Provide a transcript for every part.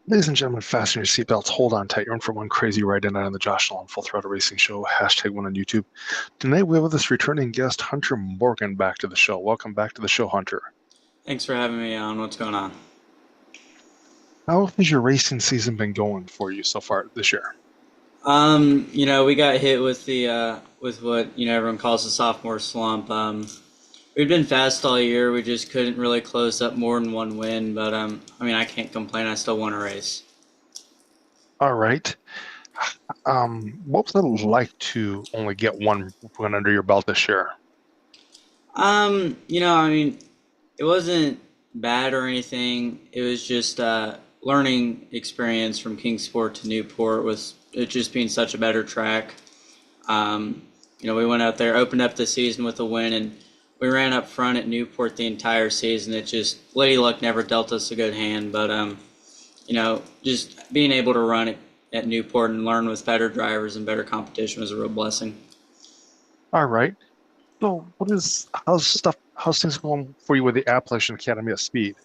Ladies and gentlemen, fasten your seatbelts, hold on tight. You're in for one crazy ride tonight on the Josh Nolan Full Throttle Racing Show, hashtag one on YouTube. Tonight we have with us returning guest Hunter Morgan back to the show. Welcome back to the show, Hunter. Thanks for having me on. What's going on? How has your racing season been going for you so far this year? We got hit with the with what everyone calls the sophomore slump. We've been fast all year. We just couldn't really close up more than one win. But I mean, I can't complain. I still won a race. All right. What was it like to only get one win under your belt this year? I mean, it wasn't bad or anything. It was just learning experience from Kingsport to Newport with it just being such a better track. Um, we went out there, opened up the season with a win, and we ran up front at Newport the entire season. It just Lady Luck never dealt us a good hand, but just being able to run it at Newport and learn with better drivers and better competition was a real blessing. All right. So how's things going for you with the Appalachian Academy of Speed?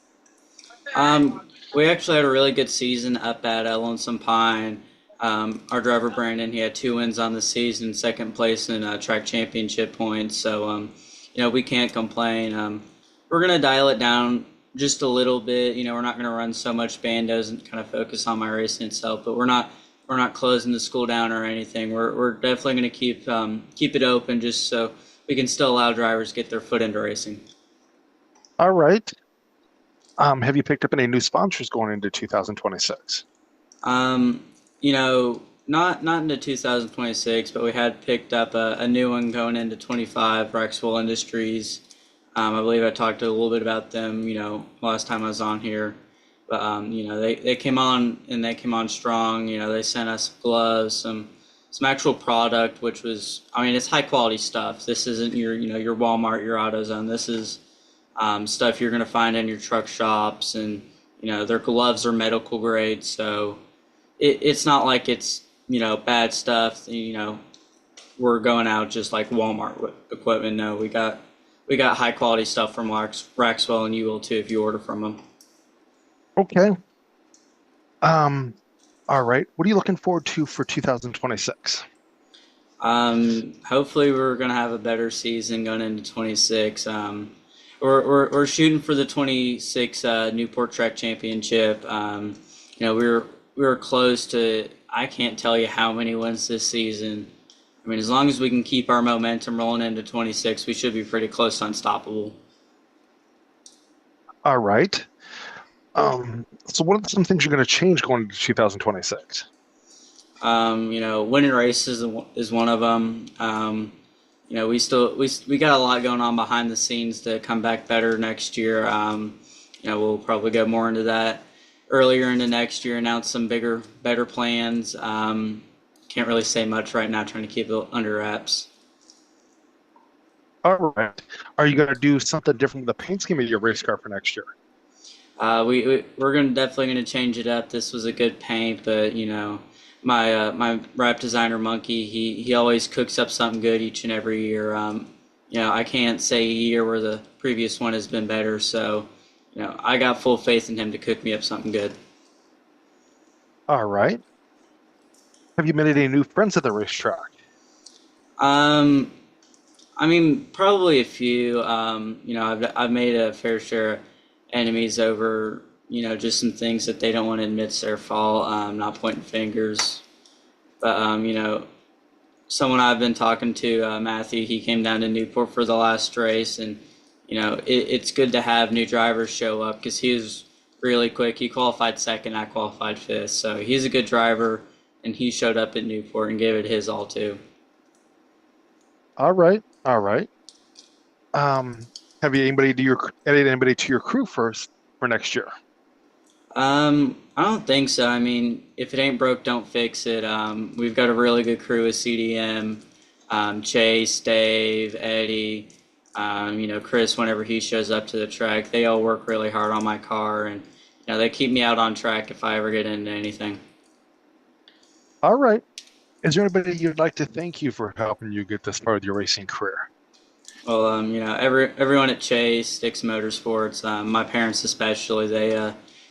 We actually had a really good season up at Lonesome Pine. Our driver Brandon, he had 2 wins on the season, second place in track championship points. So, we can't complain. We're gonna dial it down just a little bit. We're not gonna run so much bandos and kind of focus on my racing itself. But we're not closing the school down or anything. We're definitely gonna keep it open just so we can still allow drivers to get their foot into racing. All right. Have you picked up any new sponsors going into 2026? Um, not into 2026, but we had picked up a new one going into 25, Rexwell Industries. I believe I talked a little bit about them, last time I was on here. But they came on and they came on strong. They sent us gloves, some actual product, which was, I mean, it's high quality stuff. This isn't your Walmart, your AutoZone. This is stuff you're gonna find in your truck shops, and their gloves are medical grade, so it's not like it's bad stuff. We're going out just like Walmart equipment. No, we got high quality stuff from Raxwell, and you will too if you order from them. Okay. Um, all right. What are you looking forward to for 2026? Hopefully we're gonna have a better season going into 26. We're shooting for the 26 Newport Track Championship. We were close to, I can't tell you how many wins this season. I mean, as long as we can keep our momentum rolling into 26, we should be pretty close to unstoppable. All right. So what are some things you're going to change going into 2026? Winning races is one of them. We got a lot going on behind the scenes to come back better next year. We'll probably go more into that earlier into next year, announce some bigger, better plans. Can't really say much right now, trying to keep it under wraps. All right. Are you going to do something different with the paint scheme of your race car for next year? We're gonna definitely gonna change it up. This was a good paint, but my wrap designer Monkey, he always cooks up something good each and every year. I can't say a year where the previous one has been better, so I got full faith in him to cook me up something good. All right. Have you made any new friends at the racetrack? Um, I mean, probably a few. I've made a fair share of enemies over just some things that they don't want to admit's their fault. Not pointing fingers, but someone I've been talking to, Matthew, he came down to Newport for the last race, and it's good to have new drivers show up because he was really quick. He qualified second, I qualified fifth, so he's a good driver, and he showed up at Newport and gave it his all too. All right. All right. Have you added anybody to your crew first for next year? I don't think so. I mean, if it ain't broke, don't fix it. We've got a really good crew with CDM, Chase, Dave, Eddie, Chris. Whenever he shows up to the track, they all work really hard on my car, and they keep me out on track if I ever get into anything. All right. Is there anybody you'd like to thank you for helping you get this far with your racing career? Well, everyone at Chase, Sticks Motorsports, my parents especially,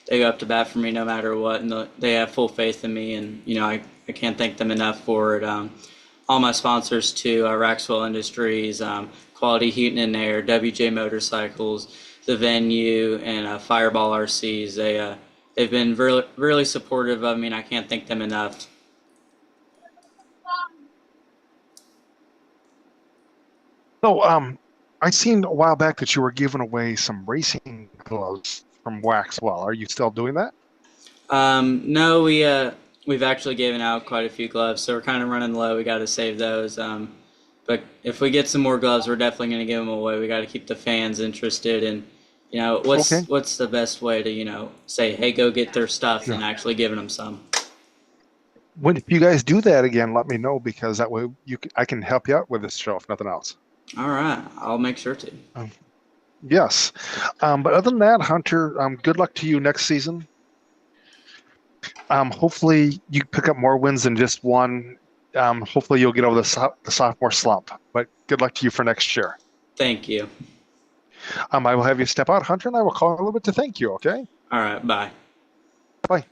they go up to bat for me no matter what, and they have full faith in me, and I can't thank them enough for it. All my sponsors too, Raxwell Industries, Quality Heating and Air, WJ Motorcycles, the venue, and Fireball RCs. They've been really really supportive of me, and I can't thank them enough. So, I seen a while back that you were giving away some racing gloves from Waxwell. Are you still doing that? No, we've actually given out quite a few gloves, so we're kind of running low. We got to save those. But if we get some more gloves, we're definitely going to give them away. We got to keep the fans interested, and Okay. what's the best way to say, hey, go get their stuff, than Yeah. actually giving them some. When if you guys do that again, let me know because that way I can help you out with this show if nothing else. All right, I'll make sure to. Um, yes. But other than that, Hunter, good luck to you next season. Hopefully you pick up more wins than just one. Hopefully you'll get over the sophomore slump. But good luck to you for next year. Thank you. I will have you step out, Hunter, and I will call in a little bit to thank you. Okay. All right, bye. Bye.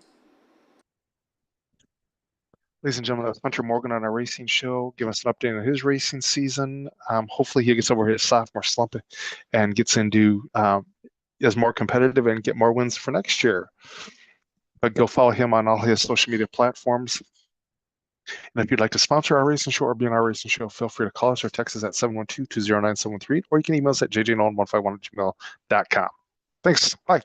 Ladies and gentlemen, that's Hunter Morgan on our racing show. Give us an update on his racing season. Hopefully he gets over his sophomore slump and gets into is more competitive and get more wins for next year. But go follow him on all his social media platforms. And if you'd like to sponsor our racing show or be on our racing show, feel free to call us or text us at 712-209-713, or you can email us at jjnolan151@gmail.com. Thanks. Bye.